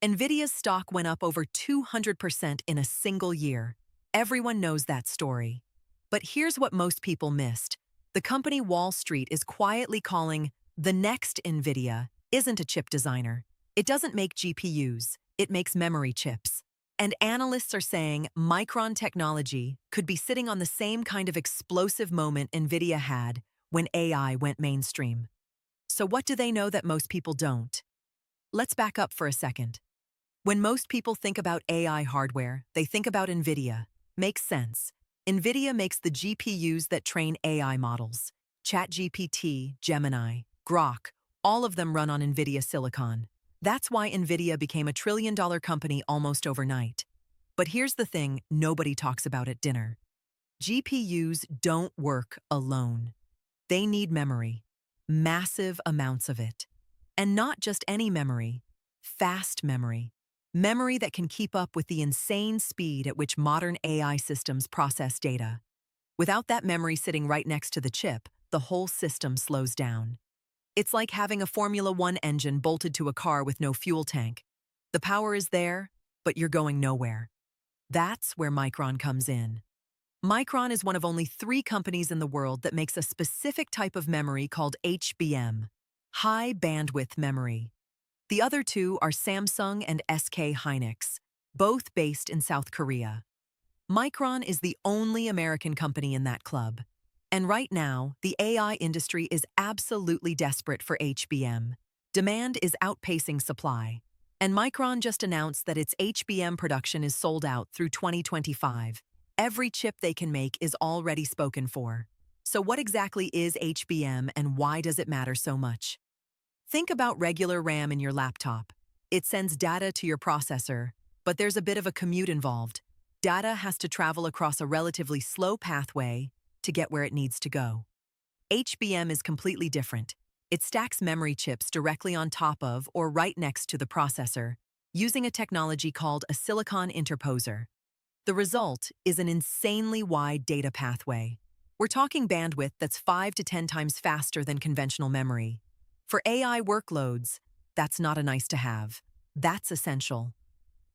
Nvidia's stock went up over 200% in a single year. Everyone knows that story. But here's what most people missed. The company Wall Street is quietly calling the next Nvidia isn't a chip designer. It doesn't make GPUs, it makes memory chips. And analysts are saying Micron Technology could be sitting on the same kind of explosive moment Nvidia had when AI went mainstream. So what do they know that most people don't? Let's back up for a second. When most people think about AI hardware, they think about Nvidia. Makes sense. Nvidia makes the GPUs that train AI models. ChatGPT, Gemini, Grok, all of them run on Nvidia silicon. That's why Nvidia became a trillion-dollar company almost overnight. But here's the thing nobody talks about at dinner. GPUs don't work alone. They need memory, massive amounts of it. And not just any memory, fast memory. Memory that can keep up with the insane speed at which modern AI systems process data. Without that memory sitting right next to the chip, the whole system slows down. It's like having a Formula One engine bolted to a car with no fuel tank. The power is there, but you're going nowhere. That's where Micron comes in. Micron is one of only 3 companies in the world that makes a specific type of memory called HBM, high bandwidth memory. The other 2 are Samsung and SK Hynix, both based in South Korea. Micron is the only American company in that club. And right now, the AI industry is absolutely desperate for HBM. Demand is outpacing supply. And Micron just announced that its HBM production is sold out through 2025. Every chip they can make is already spoken for. So what exactly is HBM and why does it matter so much? Think about regular RAM in your laptop. It sends data to your processor, but there's a bit of a commute involved. Data has to travel across a relatively slow pathway to get where it needs to go. HBM is completely different. It stacks memory chips directly on top of or right next to the processor, using a technology called a silicon interposer. The result is an insanely wide data pathway. We're talking bandwidth that's 5 to 10 times faster than conventional memory. For AI workloads, that's not a nice to have. That's essential.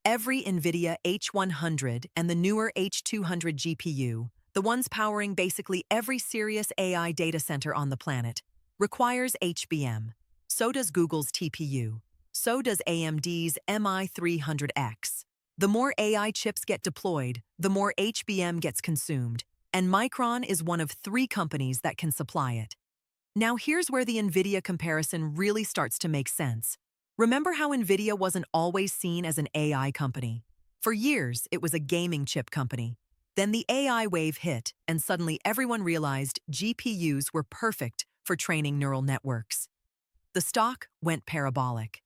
Every Nvidia H100 and the newer H200 GPU, the ones powering basically every serious AI data center on the planet, requires HBM. So does Google's TPU. So does AMD's MI300X. The more AI chips get deployed, the more HBM gets consumed, and Micron is one of 3 companies that can supply it. Now here's where the Nvidia comparison really starts to make sense. Remember how Nvidia wasn't always seen as an AI company? For years, it was a gaming chip company. Then the AI wave hit, and suddenly everyone realized GPUs were perfect for training neural networks. The stock went parabolic.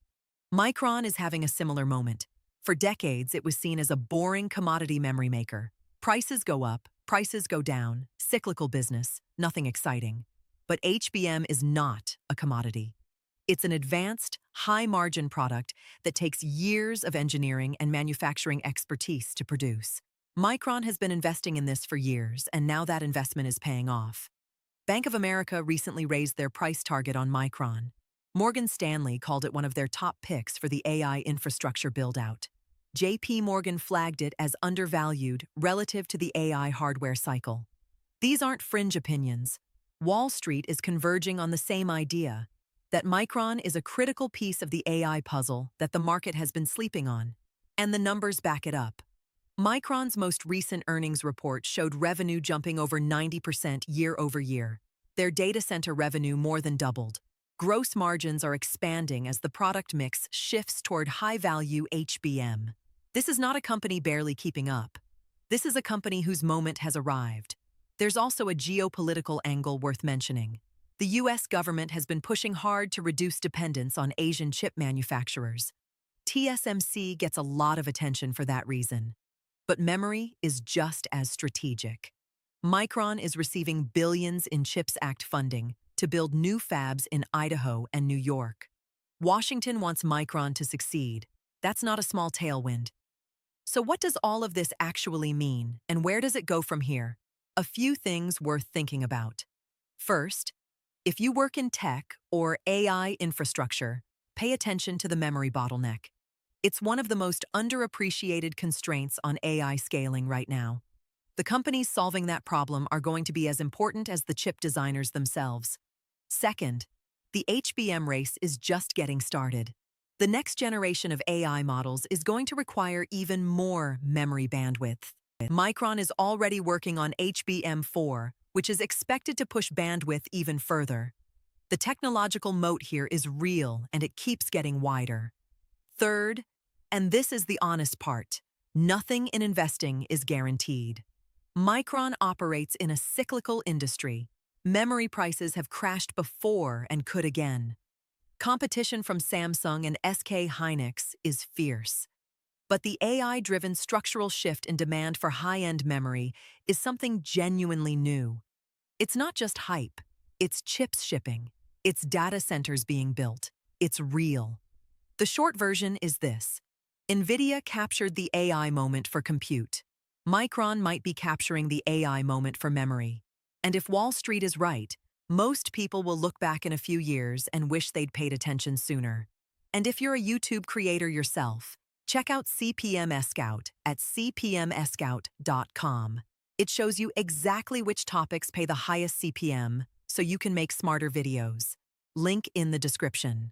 Micron is having a similar moment. For decades, it was seen as a boring commodity memory maker. Prices go up, prices go down, cyclical business, nothing exciting. But HBM is not a commodity. It's an advanced, high-margin product that takes years of engineering and manufacturing expertise to produce. Micron has been investing in this for years, and now that investment is paying off. Bank of America recently raised their price target on Micron. Morgan Stanley called it one of their top picks for the AI infrastructure build-out. JP Morgan flagged it as undervalued relative to the AI hardware cycle. These aren't fringe opinions. Wall Street is converging on the same idea, that Micron is a critical piece of the AI puzzle that the market has been sleeping on. And the numbers back it up. Micron's most recent earnings report showed revenue jumping over 90% year over year. Their data center revenue more than doubled. Gross margins are expanding as the product mix shifts toward high-value HBM. This is not a company barely keeping up. This is a company whose moment has arrived. There's also a geopolitical angle worth mentioning. The US government has been pushing hard to reduce dependence on Asian chip manufacturers. TSMC gets a lot of attention for that reason. But memory is just as strategic. Micron is receiving billions in CHIPS Act funding to build new fabs in Idaho and New York. Washington wants Micron to succeed. That's not a small tailwind. So what does all of this actually mean, and where does it go from here? A few things worth thinking about. First, if you work in tech or AI infrastructure, pay attention to the memory bottleneck. It's one of the most underappreciated constraints on AI scaling right now. The companies solving that problem are going to be as important as the chip designers themselves. Second, the HBM race is just getting started. The next generation of AI models is going to require even more memory bandwidth. Micron is already working on HBM4, which is expected to push bandwidth even further. The technological moat here is real, and it keeps getting wider. Third, and this is the honest part, nothing in investing is guaranteed. Micron operates in a cyclical industry. Memory prices have crashed before and could again. Competition from Samsung and SK Hynix is fierce. But the AI-driven structural shift in demand for high-end memory is something genuinely new. It's not just hype. It's chips shipping. It's data centers being built. It's real. The short version is this. Nvidia captured the AI moment for compute. Micron might be capturing the AI moment for memory. And if Wall Street is right, most people will look back in a few years and wish they'd paid attention sooner. And if you're a YouTube creator yourself, check out CPM Scout at cpmscout.com. It shows you exactly which topics pay the highest CPM so you can make smarter videos. Link in the description.